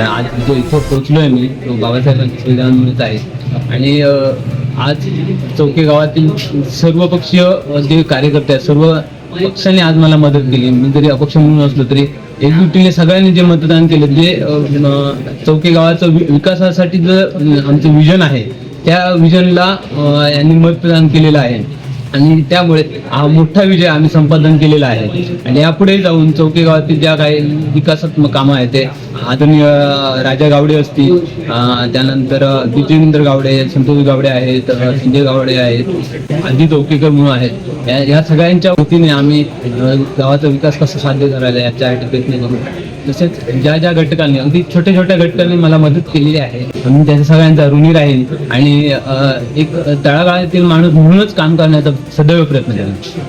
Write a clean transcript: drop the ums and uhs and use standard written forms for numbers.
आज जो इथे पोहोचलोय मी तो बाबासाहेबांच्या सुविधांमुळेच आहे. आणि आज चौके गावातील सर्व पक्षीय जे कार्यकर्ते आहेत, सर्व पक्षांनी आज मला मदत केली. मी जरी अपक्ष म्हणून असलो तरी एकजुटीने सगळ्यांनी जे मतदान केलं, जे चौके गावाचं विकासासाठी जे आमचं विजन आहे त्या विजनला यांनी मतदान केलेलं आहे. आणि त्यामुळे हा मोठा विजय आम्ही संपादन केलेला आहे. आणि यापुढे जाऊन चौके गावातील ज्या काही विकासात्मक कामं आहेत ते आदरणीय राजा गावडे असतील, त्यानंतर जितेंद्र गावडे, संतोष गावडे आहेत, संजय गावडे आहेत, आदी चौकेकर म्हणून आहेत. या सगळ्यांच्या वतीने आम्ही गावाचा विकास कसा साध्य करायला याच्यासाठी प्रयत्न करू. तसेच ज्या ज्या घटकांनी, अगदी छोट्या छोट्या घटकांनी मला मदत केलेली आहे, मी त्याच्या सगळ्यांचा ऋणी राहील आणि एक तळागाळातील माणूस म्हणूनच काम करण्याचा सदैव प्रयत्न केला.